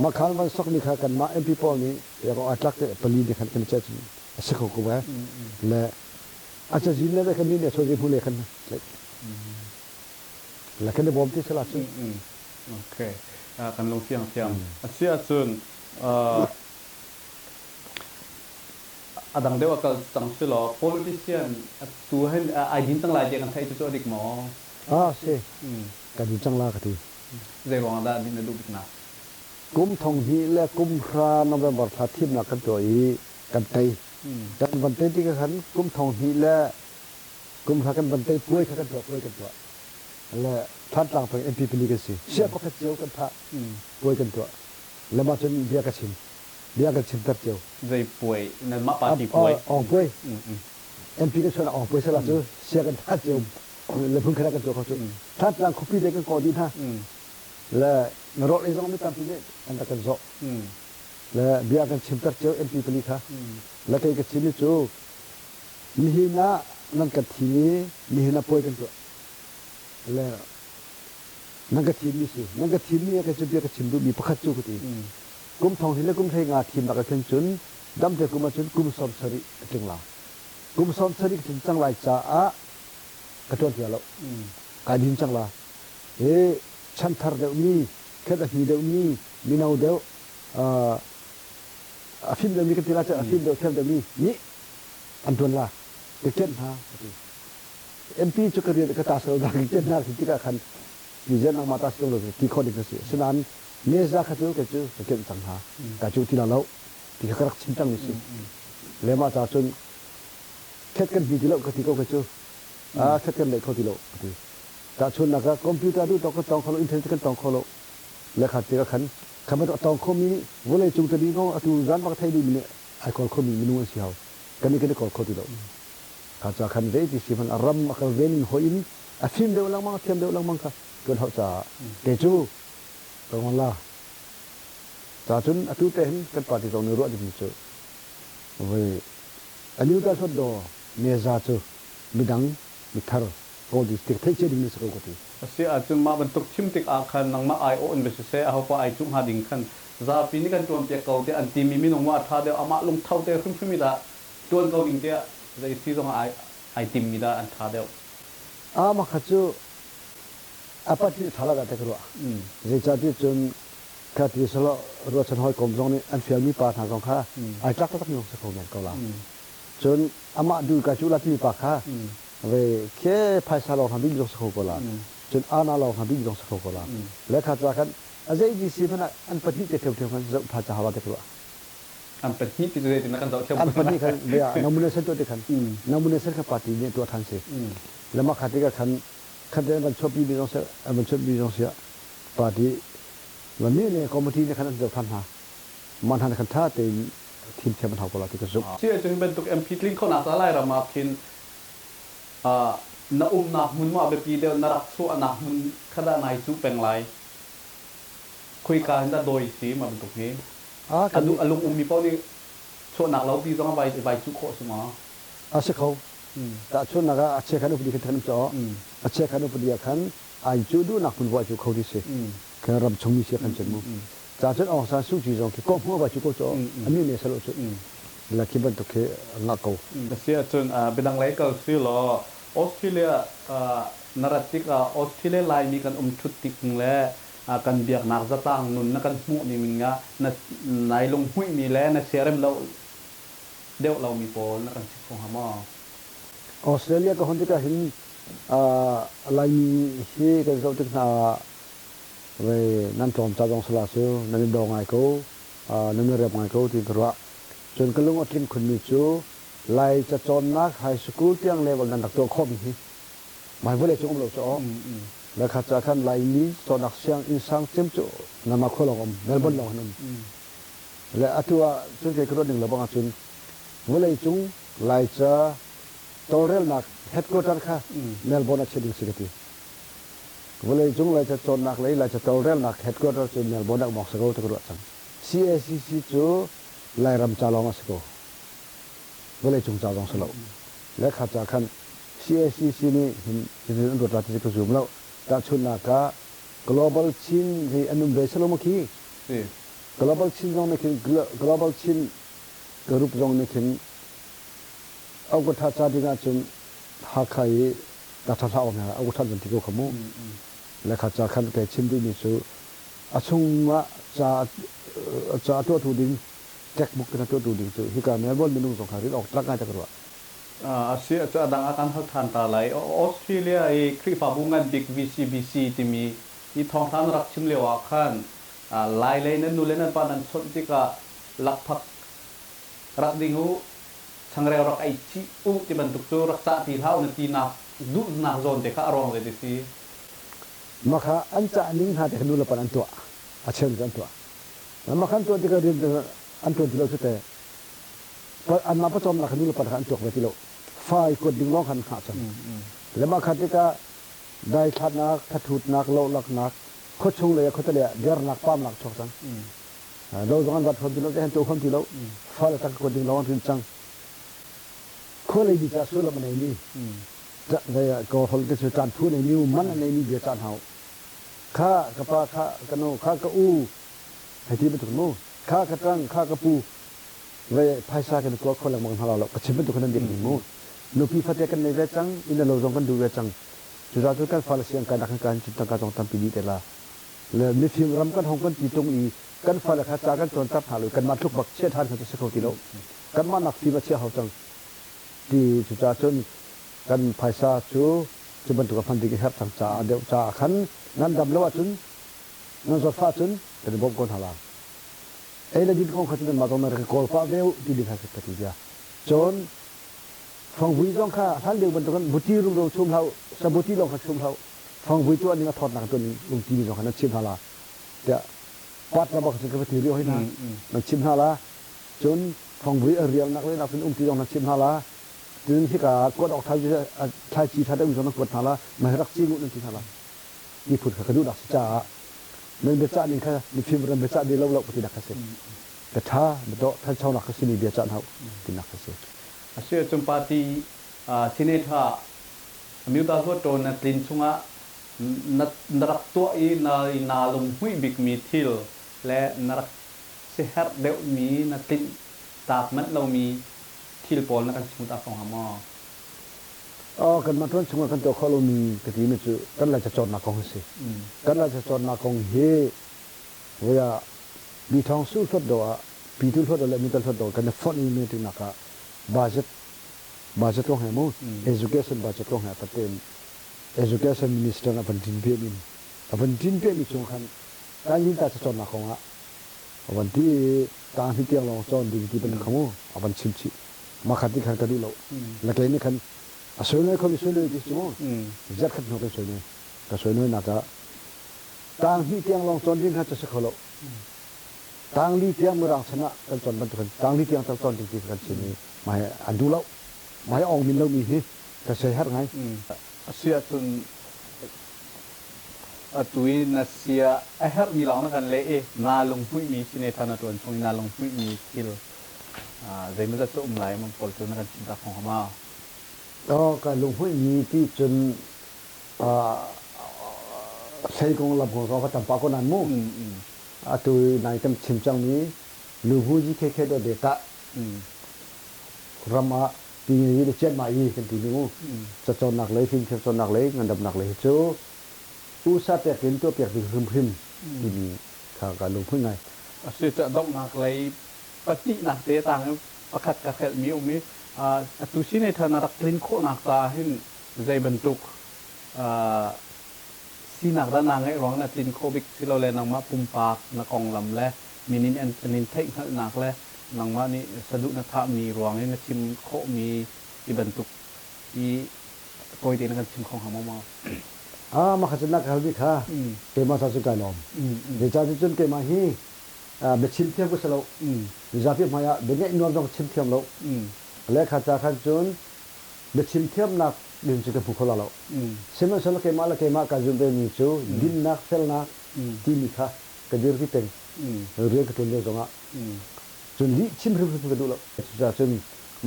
มาขานมันสกนี่ค่ะกันมาเอ็มพีปอนี่แล้วก็อัตลักษณ์ผลิตกันกันเจ้าสิเขาก็ว่าและอาจจะยินแล้วกันนี่เนี่ยโซ่จีบูเลยกันแล้วกันในบอมที่สลัดซึ่ง
โอเคกันลงเสียงเสียส่วนดังเดียวกับสังสิลอ politician ตัวให้ไอ้ดินตั้งหลายเจกันไทยจะดิกหมอ
สิกันดินจังลากะที
เรื่องของด้านดินดูบิกนะ
กุมทองฮีและกุมพรานเวมบอร์ทัดทิมนักกันตัวอีกันไตกันบันเตที่กันกุมทองฮีและกุมพรากันบันเตป่วยกันตัวป่วยกันตัวและท่านต่างไปเอ็มพีพลีกันสิเชื่อพวกเจียวกันท่าป่วยกันตัวแล้วมาจนเบียกันชิมตัดเจียว
ใจป่วยนั่นมาปาติป่วย
ป่วยเอ็มพีก็ชวนออกป่วยสลัดเชื่อกันท่าเจียว le phun khara kan to kho chu that lang copy de kan ko di tha le ro le zong mi tam pi de an ta kan zo le bia kan chim tak cheu mp pali kha le kai ka chim chu mi hi na nan ka thi ni mi hi na poi kan to le nan ka thi mi si nan ka thi mi ka chu bia ka chim du mi pakhat chu ku ti kum thong hi le kum thai nga thim da ka chen chun dam te kum chun kum som sari tling la kum som sari kin chang lai cha a ka ton ya lo ka din chang la e chan thar de mi khe da hi de mi nau de a phim de mi ka ti la cha a phim de khem de mi ni an ton la ke chen ha mp chu ka ri ka ta so da ki chen na ki ka khan ki jen ang mata sto lo ki kho dik si sunan ne za kha chu ke chu ke chang ha ka chu ti la lo ti ka rak chim tang ni si le ma cha chun khet kan bi ti lo ka ti ko ka chu a khet kan le kho ti lo ti ta chun na ka computer du to ka tong kho lo internet kan tong kho lo le kha ti ka khan kha ma tong kho mi wo le chung ta di ngo atu zan ba thai du ni ai kol kho mi nu si haw kan ni kan kol kho ti lo ka cha khan ve ti si man aram ka ven ho in a phim de lang ma them de lang ma ka kan ho cha ke chuตรงละตาจุนอตุเตนกันปาติตรงนี้รู้ดิมิจูเว้ยอันนี้ก็สดดอเนซาจูมิดังมิทาร์โอดิสติกเทคเชดิมิสโกกติ
เสียจุนมาบรรทุกชิมติกอาคันนังมาไอโออินเวสเซเอาพอไอจุงหาดิ่งคันซาปีนี้กันจวนเปียกเก่าเตอันตีมีนงว่าท่าเดียวอามาลงเท่าเตขึ้นมีดาจวนเก่าดิ่งเตจะซีตรงไอติมมีดาอันท่าเดียว
อามาขัดจูอาปัติทาลากันเตกรัวเจจาติจนคาติสละรัวชันหอยกลมตรงนี้อันเฟียมีปาทางกองข้าไอจักก็ต้องยงสักคนก็ลาจนอามาดูกาจุลาที่ปาข้าเวแค่ภายสาลองทำบินยงสักคนก็ลาจนอาณาลองทำบินยงสักคนก็ลาและขาดจากกันอาจจะอีซีพนักอันปฏิเทวกันจะพาจะหาว่าเตกรัว
อันปฏิที่จะได้นักการต่อเชื่อม
อันปฏิกันเบียน้ำมันเส้นตัวเด็กขันน้ำมันเส้นกับปฏิเนี่ยตัวทันสิแล้วมาขาดที่กันคันเดมันชอบบีน้องเสียมันชอบบีน้องเสียปาดีวันนี้เนี่ยคอมมิตี้ในขณะเดียวกันฮะมันทันคันท่าเต็มทีมเทมันเท่ากันละที่กระสุน
เชื่อจึงเป็นตุกเอ็มพีลิงเขาหนักอะไรเรามาพินน้าหนักมุนว่าแบบปีเดียวนักสู้หนักมุนขนาดไหนสู้เป็นไรคุยกันได้โดยสีมาเป็นตุกนี้อารมณ์มีเป้านี่สู้หนักเราปีต้องเอาไปสู้โคสมา
เสียเขาแต่ช่วงนั้นก็เชื่อขันอุปนิคันจ่อเชื่อขันอุปนิคันไอจูดูนักบุญว่าจูเขาดิเสแค่รับชมมีเชื่อขันเจมุจากนั้นออกสารสู้จีจงที่ก้มหัวว่าจูก็จ่ออันนี้เนี่ยสรุปจุแล้วคิดว่าตัวเคนักเขา
เสียจนเป็นดังไรก็สิล้อออสเตรเลียนราธิกาออสเตรเลียไลมีกันชุดติกและกันเบียกนักจะตั้งนุนนักกันหูนี่มึงอะนายลงหุ้ยมีแล้วนะเสียเริ่มเราเดี๋ยวเรามีโปนนักกันชิคของฮามา
ออสเตรเลียก็คนที่ก็เห็นลายที่กันเขาถึงเว้นั่นจอมจ่าจงสลาซูนั่นดองไงเขานั่นเรียบไงเขาที่กระจนกระลุงอัดลินคนมีจูลายจะจนนักไฮสคูลที่ยังเลเวลนั้นตักตัวคมที่หมายว่าเลยจงเราจ่อแล้วข้าจะขันลายนี้จนนักเสียงอินสังเต็มจูนั่นมาคนลงเมลเบิร์นลงนั่นและอัตัวจนเกิดกระโดดหนึ่งเราบังจนว่าเลยจงลายจะตัวเรื่องนักเฮดโคตรค่ะเมลเบิร์นเชดิงสิกตีวันเลยจุงเลยจะจนนักเลยเลยจะตัวเรื่องนักเฮดโคตรจนเมลเบิร์นนักหมอกสกุลตะกรุดจัง CACC จูไล่รำจาลองสกุลวันเลยจุงจาลองสโลและข้าจะขัน CACC นี่เห็นอันตรวจราชกิจจุ่มแล้วจากชุนนัก global ชินที่อันนู้นเบสโลมาคี global ชินตรงนี้คือ global ชินกรุ๊ปตรงนี้คือเอาก็ท่าจาดีงาจนหาใครตัดท่าออกมาเอาก็ท่านจนที่กูขมูและข้าจะขันแก่ชินด้วยมิสูอาชงมาจะตัวถูดิงแจ็คบุกกันตัวถูดิงสูที่การเมลเบิร์นมีนุ่งสงครามที่ออกตรักงานจากกระว่า
อาเซียจะดังอาการทักทานตาไหลออสเตรเลียไอ้คลิปบุงันบิ๊ก VCBC ที่มีอีทองทานรักชิมเลวอาคันลายเลยนั้นนู่นเลยนั้นปานันชนที่ก็ลักพักรักดิ่งหูทางเรือรักไอชีอุที่บรรทุกตัวรักษาที่เท้าในที่นักดุนักโซนเด็กข้ารองเลยดิสิ
มาค่ะอันจะนิ่งหาแต่ขนุนละปันอันตัวอาเชิญกันตัวแล้วมาขันตัวที่ก็เรียนอันตัวที่เราสุดแต่อันมาผสมละขนุนละปันอันตัวไปที่เราไฟกดดิ่งร้องขันขาดจัง แล้วมาคันที่ก็ได้ทัดนักทัดทุดนักโลลักนักโคชงเลยโคตรเลยเดือดนักปั้มนักชกจังเราต้องการวัดความที่เราจะเห็นตัวความที่เราฟ้าละตั้งคนที่เราถึงจังคนเลยดีจะสู้แล้วมันในนี้จะได้ก็คนก็จะจัดผู้ในนิ้วมันในนี้เดียวจัดเฮาข้ากระปาข้ากระโนข้ากระอูให้ที่เป็นถูกโน่ข้ากระตั้งข้ากระปูไว้ภายซากันตัวคนละมองเราเราก็ชิมเป็นตัวคนนั้นเดียวโน่นูพี่ฟัดกันในเวจังอินเราต้องกันดูเวจังจุดที่กันฟ้าละเสียงการดักการจิตการจงทำปีนี้แต่ละแล้วมีฟิล์มรำกันห้องกันจีตรงอีกันฟ้าละข้าจากกันจนตับหาเลยกันมาทุกบักเชี่ยทานกันจะสักคนที่เรากันมาหนักฟิล์มเชี่ยเขาจังที่จุดจนกันภายซาจูจะบรรทุกพันธุ์ที่ครับทางจ่าเดียวจ่าขันนั้นดำแล้วจุนนั้นสฟ้าจุนเป็นบ่มคนหาลาไอ้เรื่องที่ของเขาจะมาตรงนั้นก็กอลฟ้าเดียวที่ดีครับปฏิญาจนฟังวิจงข้าท่านเดียวบรรทุกกันบุตรีรุ่งชุมเขาสบุตรีลงเขาชุมเขาฟังวิตัวนี้มาถอดหนักตัวนี้ลุงจีนี่สองคนนั้นชิมหาลาเดี๋ยวปัดระบอกสิ่งที่ปฏิเรียวให้นะมันชิมหาลาจนฟังวิเรียงนักเลยนักเป็นที่ตรงนั้นชิมหาลาจึงที่กากดออกทายจีทัดได้มีสองนักกดหาละมารักจีมุนั่นที่หาละนี่พูดกับกระดูดักจ่ามันเบจ่านี่ค่ะนี่ฟิล์มมันเบจ่าดีเราปฏิดักเสร็จกระท้ามันโตท่านชาวนักสินีเบจ่าเฮาตินักเสร็จ
เชื่อจุมปาตีสิเนธามิวตาโซโตนตินชุงะนรักตัวอีนาลงหุยบิกมีทิลและนรักเสหรเดวมีนตินตากมันเรามีที่ปอลนักชิมตาของหามอ
กันมาทวนชงกันตัวเขาเรามีกติมิจุกันเราจะจอดนักของสิกันเราจะจอดนักของเฮเวลาบีทองสู้ทดดอปีทุนทดดอและมีตันทดดอกันฟอนอีเมตินักบาเจ็ตของหามู education budget ของหาประเทศ education minister นะพันธินเปียมินพันธินเปียมิชงคันการยินตาจะจอดนักของวันที่ตาที่เตียงเราจอดดีที่เป็นขโมยวันชิมชิมาขัดที่ขันกันดูเราแล้วก็นี่ขันสวยเลยเขามีสวยเลยดิจิโม่จัดขัดเขาเป็นสวยเลยก็สวยเลยน่าจะต่างที่เตียงลองจนดิ้งขัดจะสักเขาเราต่างที่เตียงเมื่อรังชนะกันจนบรรทุกต่างที่เตียงจนดิ้งกันเช่นนี้มาให้อันดูเรามาให้ออกมินเรามีที่จะใช้ฮัดไง
เสียจนตุยนัสเสียฮัดมีหลังกันเลยนาลงพุยมีสิเนธานาตัวชงนาลงพุยมีคิลใจมันจะสุ่มไหลมันปลดจนกันชิมตาของเขามา
การลงห้วยมีที่จนใช้กองลำของเขาก็ทำปากคนนั้นมู่ตัวนายจำชิมจังนี้ลูกผู้ยี่แค่โดเดต้ารำมาปีนี้ได้เจ็ดมาอีกันทีนี้มู่จะจนหนักเลยทิ้งจนหนักเลยเงินดำหนักเลยโจอุตสาหเปียกเป็นตัวเปียกเป็นพึมที่มีข่าวการลงห้วยไง
สุดจะต้องหนักเลยปฏิหนักเตะต่างประคัดกระเข็ดมีองค์นี้ตุชิในธนารักลินโคนักตาหินใจบรรทุกสีนักด้านนางไอ้ร้องนะลินโคบิกที่เราเล่นนางมาปุ่มปากนักองลำและมีนินอันนินเทคหนักและนางมานี่สะดุนักมีร้องให้นักชิมโคมีที่บรรทุกที่โกยตีนักชิมของหามมา
มาขัดนักเขาดิค่ะเกมาสักการลมเดี๋ยวจะจนเกมาฮีเบ็ดชิมเทียมก็สลบจะพิมายาเบ็ดเนี่ยนวลต้องชิมเทียมเราและข้าจะขัดจนเบ็ดชิมเทียมนักดินจะเป็นผู้คนเราเสมือนสลบเกมาละเกมาการจุนเป็นมิจูดินนักเฟลนักที่มีค่ะกระดิ่งที่เป็นเรื่องกระตุ้นเรื่องสองอ่ะจนนี้ชิมเรื่องกระดูเราจะจน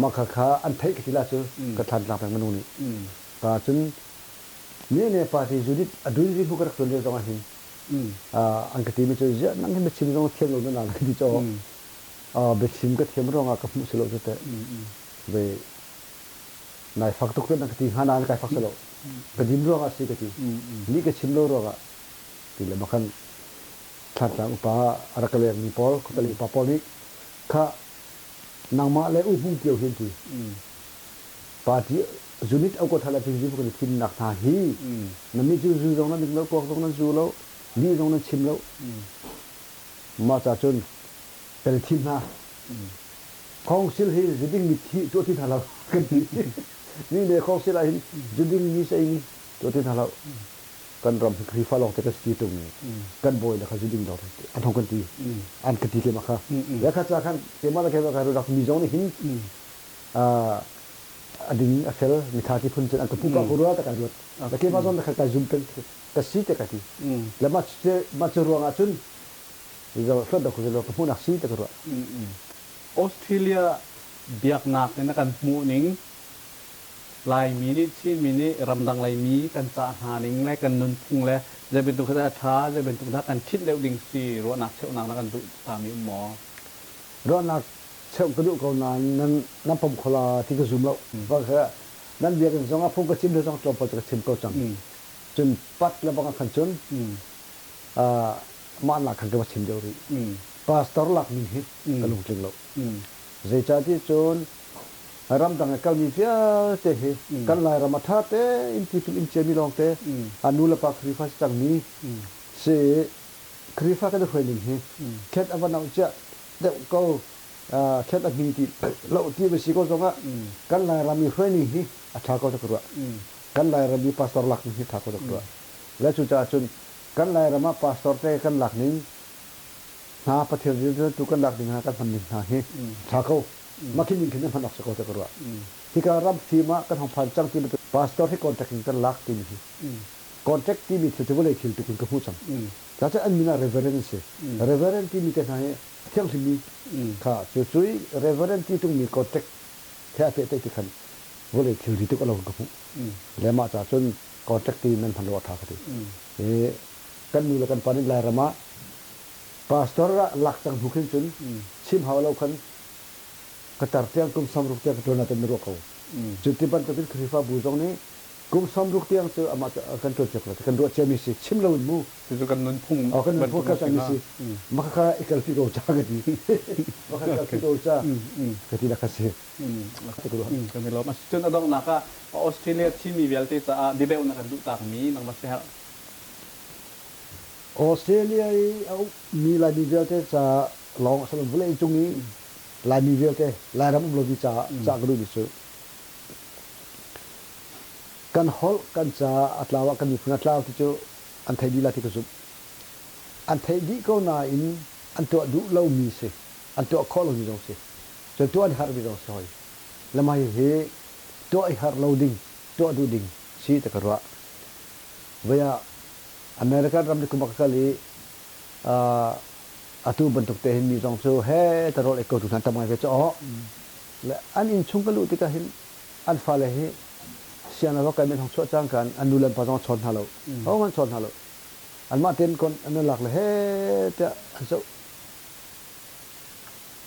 มาข้าอันไทยกระติลาจูกระทันหลังเป็นมนุษย์นี่แต่จนเนี่ยปาที่จุดดูดีผู้กระตุ้นเรื่องสองอ่ะอันกติมิจูจะนั่งให้เบ็ดชิมต้องเทียมเราด้วยนะที่จะเบ็ดชิมก็เทียมร้องกับมุสลิมจะเบนายฟักตุกนั่นกติหานานกายฟักสโลกติมร้องอะไรกตินี่ก็ชิมร้องที่เลยมาคันขัดจากอุปาอารักเลียมีพอลคุตลิอุปาพอลิข้านางมาเลยอุ้มเกี่ยวเห็นทีปาที่จุนิดเอาก็ทะเลพิจิตรคนที่นักทาฮีนั่นมีจูตรงนั้นดึงแล้วก็ตรงนั้นจูแล้วนี่ตรงนั้นชิมแล้วมาจากจนเป็นทีมนะของสิลให้จุดิงมีที่ตัวที่ทาเรากันนี่เดี๋ยวของสิลให้จุดิงมีใส่ตัวที่ทาเรากันรำครีฟ้าลองแต่ก็สกีตรงนี้กันบ่อยนะครับจุดิงเราอันทองกันตีอันกันตีเกี่ยมาค่ะแล้วข้าจะขันเกี่ยมาแล้วเกี่ยมาค่ะเราดักมีจงนี่หิน ading afel mithaki phun chen ka puka kurwa ta ka rot ta ke ma zon ka ka zum pen ka si te ka ti la ma che ruang achun zo flot da ku zo ka phun aksi ta ka ro
Australia biak nak na kan mu ning lai mi ni chi mi ni ramdang lai mi kan cha ha ning lai kan nun phung leจะเป็นตุกตาท้าจะเป็นตุกตากันคิดแล้วดิ่งสิรัวนักเช่านักกันตุตามีหมอ
ro nak cheu ka du ko nan pom khola ti ka zum lo ba kha nan bia kan zonga phung ka chim le zong top ka chim ko chang chun pat la bang khan chun ma na khan ka chim jo ri pastor lak ni hi ka lu tling lo zai cha ti chun ram dang ka mi pia te he kan lai ram tha te in ti tu in che mi long te anu la pa khri fa chang ni se khri fa ka de khoi ning he khet awan na cha de ko khet a mi ti lo ti be si ko zonga kan lai ram mi khoi ni hi a tha ko ta ko kan lai ram mi pastor lak ni tha ko ta ko la chu cha chun kan lai ram pastor te kan lak ni na pa thel ri tu kan lak ding ha kan pan ni ha he tha ko ma kin min kin han ak ko ta ko ti ka ram ti ma kan hong phan chang ti pastor he contact kan lak ti ni contact ti mi te bole khil tu kun ka hu chang ta cha an mina reverend ti mi te na he thel ti mi kha chu chui reverend ti tu mi contact kha te te ti khan bole khil ti tu ka lo ka hu le ma cha chun contact ti men phan lo tha ka ti e kan mi la kan panin la rama pastor lak chang hu khin chun sim haw lo khan ka tar tiang kum samruk tiang to na ten ro ko chuti ban to bin khrifa bu jong ni kum samruk tiang chu ama kan to chek la kan ro che mi si chim lo mu
คือกันnunพุ่ง
kan pu ka cha mi si ma kha ikal fi go cha ga di ma kha fi go cha ka ti la ka se
ก็ไม่รู้มาจนอดองนักออสเตรเลียที่มีเวลที่จะดิเบลนักดูตากมีนักมาเสีย
Australia au mi la di vel te cha long sa lo bule chung ni la mi vel te la ram lo di cha cha gru di su kan hol kan cha atlawa kan mi phuna tlaw ti chu an thai di la ti ka su an thai di ko na in an to du lo mi se an to khol mi jong se so to an har mi jong se hoi la mai he to ai har loading to du ding si ta ka ra vaya America ram ni kumak kali atu bentuk te hin mi jong so he ta ro ek ko tu ta mai ve cho le an in chung ka lu ti ka hin an fa le he sian lo ka men hong cho chang kan an nu len pa jong chon halo ho man chon halo an ma ten kon an lak le he ta so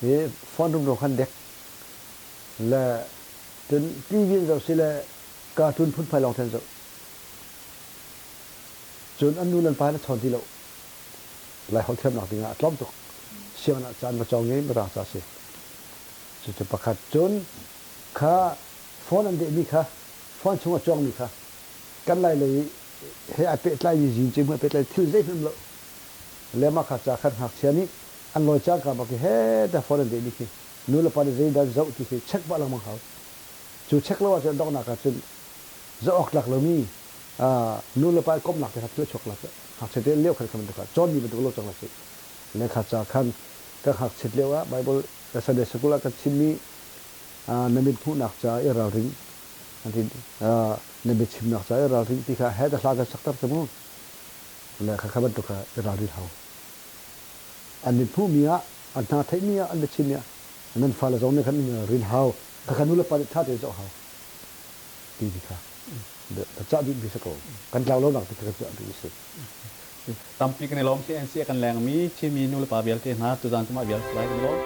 he fon rum ro khan dek le ten tv ro sile cartoon phun phai long ten so chun an nu len pa na chon ti lo lai ho them nak dinga tlom tu sian na chan ma chong nge ma ra sa se chu pakhat chun kha phone an de mi kha phone chung chong mi kha kan lai le he a pe tlai ji jin che ma pe tlai thil zai phim lo le ma kha cha khan hak siani an lo cha ka ba ke he da phone an de mi ki nu la pa de zai da zau ti ke check ba la ma kha chu check lo wa cha dok na ka chun zo ok lak lo mi nu la pa kom lak ka thil chok lak hak che de leo kha kam ka chon ni ba lo chang la se le kha cha khan ka hak chet lewa bible ka sa de sekula ka chimi namit phu nak cha e ra ring anti nabi chim nak cha e ra ring ti kha he da la ga saktar chamu le kha khaban to kha e ra ri hau an phu mia an na thai mia an chim mia nan fa la zong ne khan rin hau ka kanu la pa tha de zo hau ti di kha de cha di bi sa ko kan law lo nak ti ka cha di se
ตามปีกันในล้อมที่เอ็นเซียกันแรงมีที่มีนูเลปาเบียลที่หาตัวจานจะมาเบียลไล่กันล้อม